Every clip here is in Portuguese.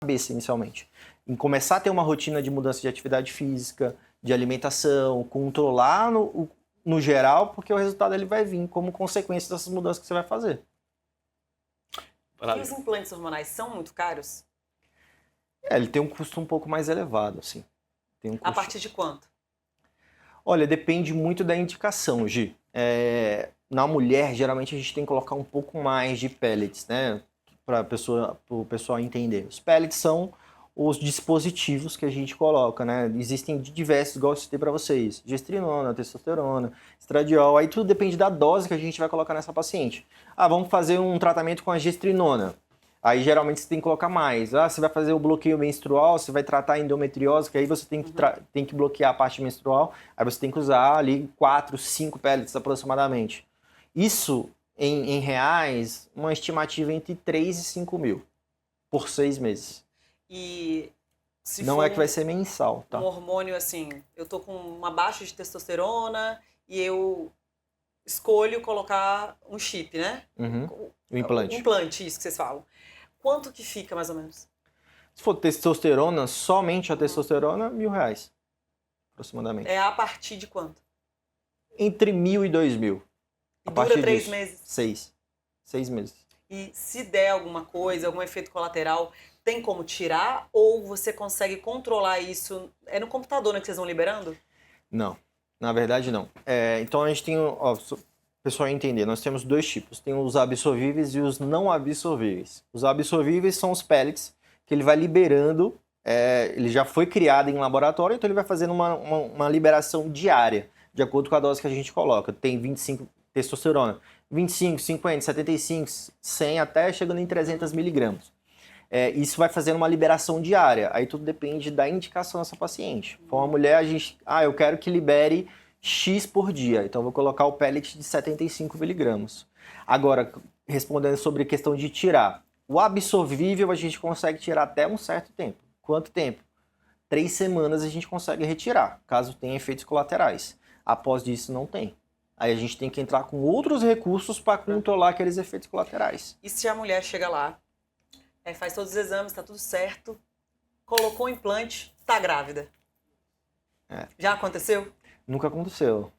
cabeça inicialmente. Em começar a ter uma rotina de mudança de atividade física, de alimentação, controlar no geral, porque o resultado ele vai vir como consequência dessas mudanças que você vai fazer. E os implantes hormonais são muito caros? Ele tem um custo um pouco mais elevado, assim. Tem um custo... A partir de quanto? Olha, depende muito da indicação, Gi. Na mulher, geralmente a gente tem que colocar um pouco mais de pellets, né? Para o pessoal entender. Os pellets são os dispositivos que a gente coloca, né? Existem diversos, igual eu citei para vocês. Gestrinona, testosterona, estradiol. Aí tudo depende da dose que a gente vai colocar nessa paciente. Vamos fazer um tratamento com a gestrinona. Aí geralmente você tem que colocar mais. Você vai fazer o bloqueio menstrual, você vai tratar a endometriose, que aí você tem que bloquear a parte menstrual. Aí você tem que usar ali 4, 5 pellets aproximadamente. Isso, em reais, uma estimativa entre 3 e 5 mil por 6 meses. E se não for é que vai ser mensal, tá? Um hormônio assim, eu tô com uma baixa de testosterona e eu escolho colocar um chip, né? O implante. Um implante, isso que vocês falam. Quanto que fica, mais ou menos? Se for testosterona, somente a testosterona, R$1.000, aproximadamente. É a partir de quanto? Entre 1.000 e 2.000. E dura 3 meses? 6 meses. E se der alguma coisa, algum efeito colateral, tem como tirar? Ou você consegue controlar isso? É no computador, né, que vocês vão liberando? Não, na verdade não. Então a gente tem, ó, o pessoal entender, nós temos 2 tipos. Tem os absorvíveis e os não absorvíveis. Os absorvíveis são os pellets que ele vai liberando, ele já foi criado em laboratório, então ele vai fazendo uma liberação diária, de acordo com a dose que a gente coloca. Tem 25 testosterona, 25, 50, 75, 100, até chegando em 300 miligramas. Isso vai fazendo uma liberação diária. Aí tudo depende da indicação dessa paciente. Se for uma mulher, a gente... eu quero que libere X por dia. Então, eu vou colocar o pellet de 75 miligramas. Agora, respondendo sobre a questão de tirar. O absorvível a gente consegue tirar até um certo tempo. Quanto tempo? 3 semanas a gente consegue retirar, caso tenha efeitos colaterais. Após disso, não tem. Aí a gente tem que entrar com outros recursos para controlar aqueles efeitos colaterais. E se a mulher chega lá, faz todos os exames, tá tudo certo, colocou o implante, tá grávida? Já aconteceu? Nunca aconteceu.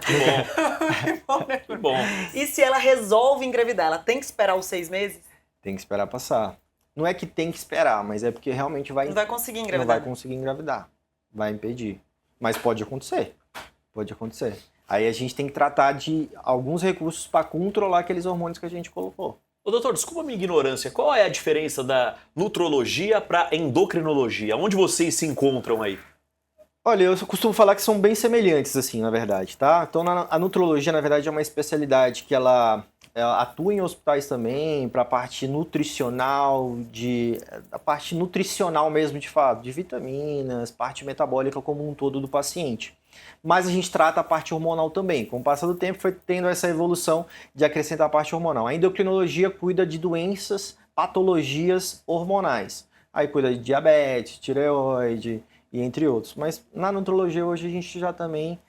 Que bom, né? Que bom. E se ela resolve engravidar, ela tem que esperar os 6 meses? Tem que esperar passar. Não é que tem que esperar, mas é porque realmente não vai conseguir engravidar. Não vai conseguir engravidar. Vai impedir. Mas pode acontecer. Pode acontecer. Aí a gente tem que tratar de alguns recursos para controlar aqueles hormônios que a gente colocou. Ô, doutor, desculpa a minha ignorância. Qual é a diferença da nutrologia para endocrinologia? Onde vocês se encontram aí? Olha, eu costumo falar que são bem semelhantes, assim, na verdade, tá? Então, a nutrologia, na verdade, é uma especialidade que ela atua em hospitais também, para a parte nutricional, a parte nutricional mesmo, de fato, de vitaminas, parte metabólica como um todo do paciente. Mas a gente trata a parte hormonal também. Com o passar do tempo foi tendo essa evolução de acrescentar a parte hormonal. A endocrinologia cuida de doenças, patologias hormonais. Aí cuida de diabetes, tireoide e entre outros. Mas na nutrologia hoje a gente já também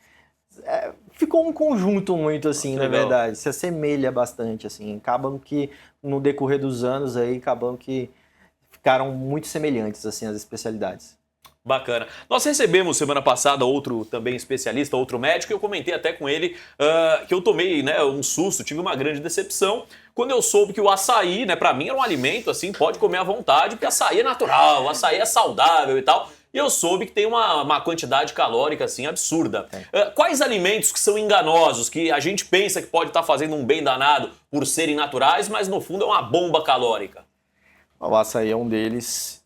ficou um conjunto muito assim, na verdade. Se assemelha bastante, assim. Acabam que no decorrer dos anos aí, acabam que ficaram muito semelhantes assim as especialidades. Bacana. Nós recebemos semana passada outro também especialista, outro médico, e eu comentei até com ele que eu tomei, né, um susto, tive uma grande decepção quando eu soube que o açaí, né, pra mim era um alimento, assim, pode comer à vontade, porque açaí é natural, açaí é saudável e tal. E eu soube que tem uma quantidade calórica, assim, absurda. Quais alimentos que são enganosos, que a gente pensa que pode estar fazendo um bem danado por serem naturais, mas no fundo é uma bomba calórica? O açaí é um deles.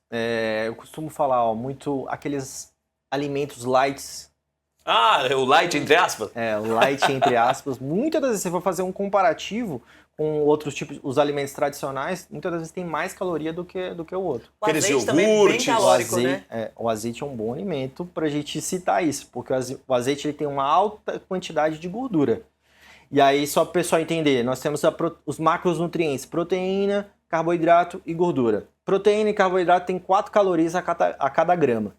Eu costumo falar, muito aqueles alimentos lights. O light entre aspas? O light entre aspas. Muitas das vezes, se você for fazer um comparativo com outros tipos, os alimentos tradicionais, muitas das vezes tem mais caloria do que o outro. O azeite também é bem calórico, né? O azeite é um bom alimento pra gente citar isso, porque o azeite ele tem uma alta quantidade de gordura. E aí, só para o pessoal entender, nós temos os macronutrientes, proteína, carboidrato e gordura. Proteína e carboidrato tem 4 calorias a cada grama.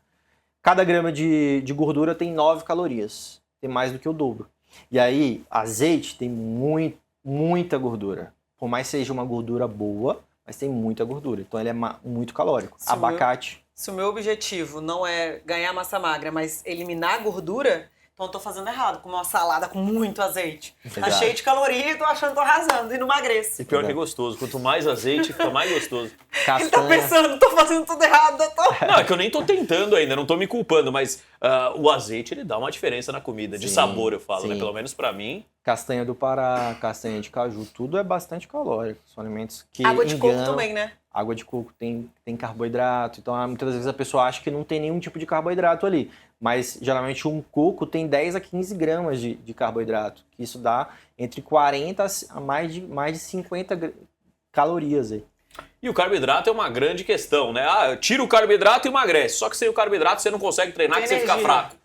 Cada grama de gordura tem 9 calorias. Tem mais do que o dobro. E aí, azeite tem muita gordura. Por mais que seja uma gordura boa, mas tem muita gordura. Então ele é muito calórico. Se o Abacate. Se o meu objetivo não é ganhar massa magra, mas eliminar a gordura, então eu tô fazendo errado. Comer uma salada com muito azeite. Tá Exato. cheio de caloria e tô achando que tô arrasando e não emagreço. E pior que é gostoso. Quanto mais azeite, fica mais gostoso. Ele tá Castanha. pensando, tô fazendo tudo errado, doutor. Não, é que eu nem tô tentando ainda, não tô me culpando, mas o azeite, ele dá uma diferença na comida. De Sim, sabor, eu falo, né? sim. Pelo menos pra mim. Castanha do Pará, castanha de caju, tudo é bastante calórico. São alimentos que Água de coco enganam. também, né? Água de coco tem carboidrato, então muitas vezes a pessoa acha que não tem nenhum tipo de carboidrato ali. Mas geralmente um coco tem 10 a 15 gramas de carboidrato, que isso dá entre 40 a mais de 50 calorias aí. E o carboidrato é uma grande questão, né? Ah, tira o carboidrato e emagrece. Só que sem o carboidrato você não consegue treinar, que Tem você fica energia. fraco.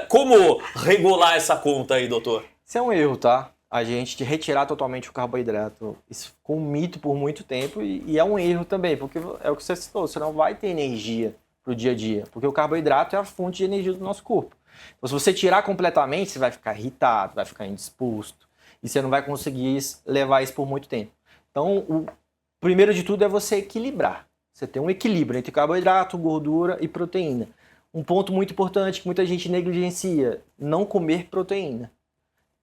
Como regular essa conta aí, doutor? Isso é um erro, tá? A gente retirar totalmente o carboidrato. Isso ficou um mito por muito tempo e é um erro também, porque é o que você citou, você não vai ter energia pro dia a dia, porque o carboidrato é a fonte de energia do nosso corpo. Então, se você tirar completamente, você vai ficar irritado, vai ficar indisposto e você não vai conseguir levar isso por muito tempo. Então, o primeiro de tudo é você equilibrar. Você ter um equilíbrio entre carboidrato, gordura e proteína. Um ponto muito importante que muita gente negligencia, não comer proteína.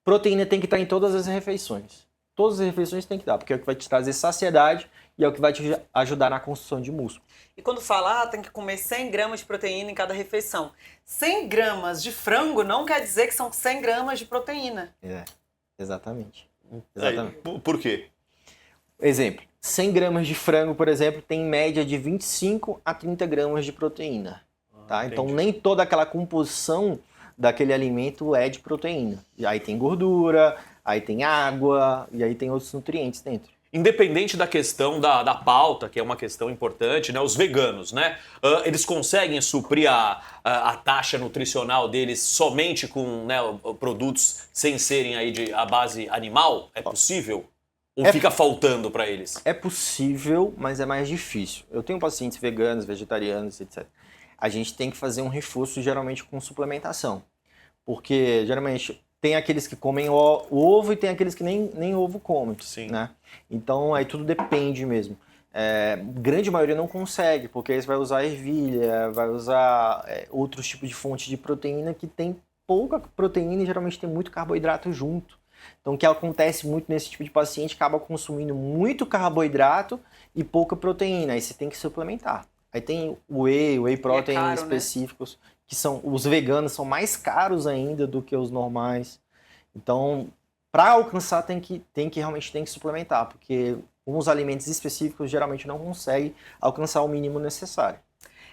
Proteína tem que estar em todas as refeições. Todas as refeições tem que estar, porque é o que vai te trazer saciedade e é o que vai te ajudar na construção de músculo. E quando fala, tem que comer 100 gramas de proteína em cada refeição. 100 gramas de frango não quer dizer que são 100 gramas de proteína. Exatamente. Por quê? Exemplo, 100 gramas de frango, por exemplo, tem em média de 25 a 30 gramas de proteína. Tá? Então entendi. nem toda aquela composição daquele alimento é de proteína. E aí tem gordura, aí tem água e aí tem outros nutrientes dentro. Independente da questão da pauta, que é uma questão importante, né? Os veganos, né? Eles conseguem suprir a taxa nutricional deles somente com, né, produtos sem serem aí a base animal? É possível? Ou fica faltando para eles? É possível, mas é mais difícil. Eu tenho pacientes veganos, vegetarianos, etc. A gente tem que fazer um reforço geralmente com suplementação. Porque geralmente tem aqueles que comem o ovo e tem aqueles que nem ovo comem. Sim. Né? Então aí tudo depende mesmo. Grande maioria não consegue, porque aí você vai usar ervilha, vai usar outros tipos de fontes de proteína que tem pouca proteína e geralmente tem muito carboidrato junto. Então o que acontece muito nesse tipo de paciente acaba consumindo muito carboidrato e pouca proteína, aí você tem que suplementar. Aí tem o whey protein caro, específicos, que são os veganos são mais caros ainda do que os normais. Então, para alcançar tem que realmente suplementar, porque uns alimentos específicos geralmente não conseguem alcançar o mínimo necessário.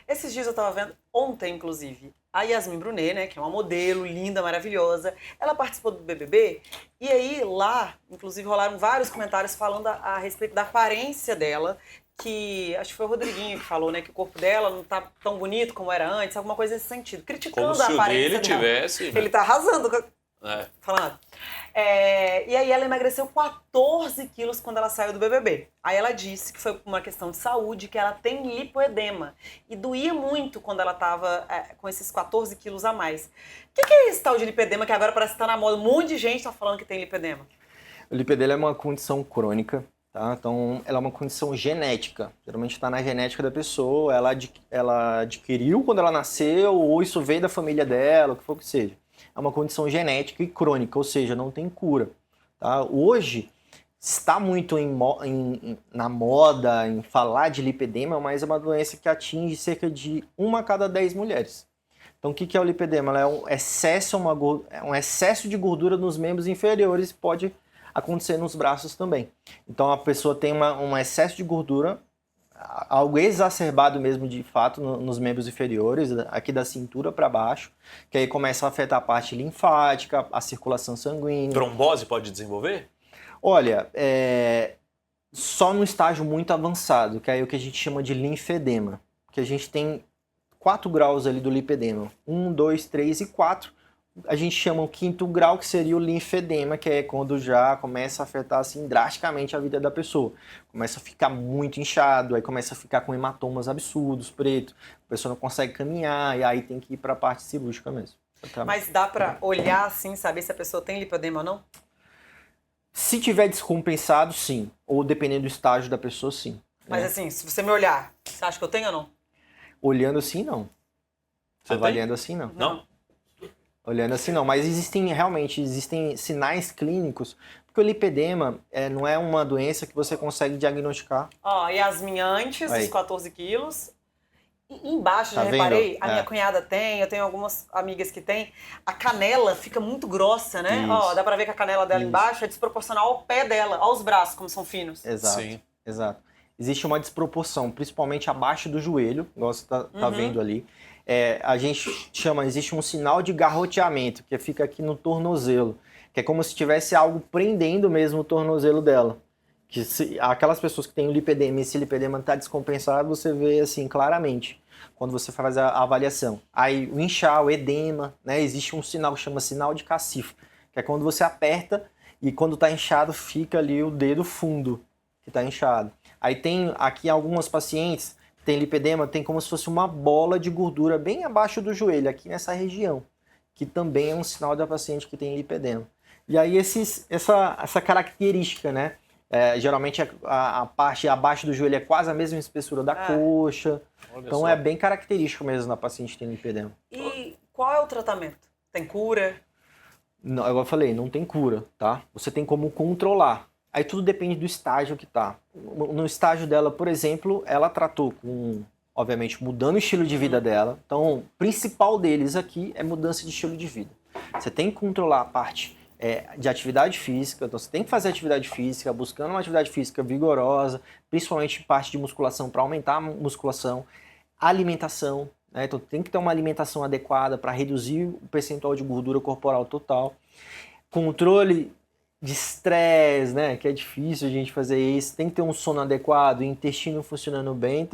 Esses dias eu tava vendo, ontem inclusive, a Yasmin Brunet, né, que é uma modelo linda, maravilhosa, ela participou do BBB e aí lá, inclusive, rolaram vários comentários falando a respeito da aparência dela, que acho que foi o Rodriguinho que falou, né, que o corpo dela não tá tão bonito como era antes, alguma coisa nesse sentido, criticando Como a se o aparência dele dela. tivesse... Ele tá arrasando, É. falando. E aí ela emagreceu 14 quilos quando ela saiu do BBB. Aí ela disse que foi por uma questão de saúde, que ela tem lipoedema. E doía muito quando ela tava com esses 14 quilos a mais. O que é esse tal de lipoedema que agora parece que tá na moda? Um monte de gente tá falando que tem lipoedema. O lipedema é uma condição crônica, tá? Então ela é uma condição genética. Geralmente está na genética da pessoa, ela adquiriu quando ela nasceu, ou isso veio da família dela, o que for que seja. É uma condição genética e crônica, ou seja, não tem cura. Tá? Hoje, está muito na moda em falar de lipedema, mas é uma doença que atinge cerca de 1 a cada 10 mulheres. Então, o que é o lipedema? Ela é um excesso de gordura nos membros inferiores, pode acontecer nos braços também. Então, a pessoa tem um excesso de gordura, algo exacerbado mesmo de fato nos membros inferiores, aqui da cintura para baixo, que aí começa a afetar a parte linfática, a circulação sanguínea. Trombose pode desenvolver? Olha, só num estágio muito avançado, que é o que a gente chama de linfedema, que a gente tem 4 graus ali do lipedema, 1, 2, 3 e 4. A gente chama o 5º grau, que seria o linfedema, que é quando já começa a afetar assim, drasticamente a vida da pessoa. Começa a ficar muito inchado, aí começa a ficar com hematomas absurdos, preto, a pessoa não consegue caminhar, e aí tem que ir para a parte cirúrgica mesmo. Mas dá pra olhar assim, saber se a pessoa tem lipoedema ou não? Se tiver descompensado, sim. Ou dependendo do estágio da pessoa, sim. Mas assim, se você me olhar, você acha que eu tenho ou não? Olhando assim, não. Você Avaliando assim, não. Não? Olhando assim, não. Mas existem sinais clínicos, porque o lipedema não é uma doença que você consegue diagnosticar. Ó, Yasmin antes Aí. dos 14 quilos. E embaixo, Tá já vendo? reparei, a É. minha cunhada tem, eu tenho algumas amigas que têm, a canela fica muito grossa, né? Isso. Ó, dá pra ver que a canela dela Isso. embaixo é desproporcional ao pé dela, aos braços, como são finos. Exato. Sim. Exato. Existe uma desproporção, principalmente abaixo do joelho, igual você tá vendo ali. A gente chama, existe um sinal de garroteamento, que fica aqui no tornozelo, que é como se tivesse algo prendendo mesmo o tornozelo dela. Que aquelas pessoas que têm o lipedema e esse lipedema está descompensado, você vê assim claramente quando você faz a avaliação. Aí o inchar, o edema, né? Existe um sinal que chama sinal de cacifo, que é quando você aperta e quando está inchado fica ali o dedo fundo que está inchado. Aí tem aqui algumas pacientes que têm lipedema, tem como se fosse uma bola de gordura bem abaixo do joelho, aqui nessa região, que também é um sinal da paciente que tem lipedema. E aí essa característica, né? Geralmente a parte abaixo do joelho é quase a mesma espessura da coxa. Olha Então só. é bem característico mesmo na paciente que tem lipedema. E qual é o tratamento? Tem cura? Não, eu falei, não tem cura, tá? Você tem como controlar. Aí tudo depende do estágio que tá. No estágio dela, por exemplo, ela tratou com, obviamente, mudando o estilo de vida dela. Então, o principal deles aqui é mudança de estilo de vida. Você tem que controlar a parte de atividade física, então você tem que fazer atividade física, buscando uma atividade física vigorosa, principalmente parte de musculação para aumentar a musculação, alimentação, né? Então tem que ter uma alimentação adequada para reduzir o percentual de gordura corporal total, controle de estresse, né? Que é difícil a gente fazer isso, tem que ter um sono adequado, o intestino funcionando bem, então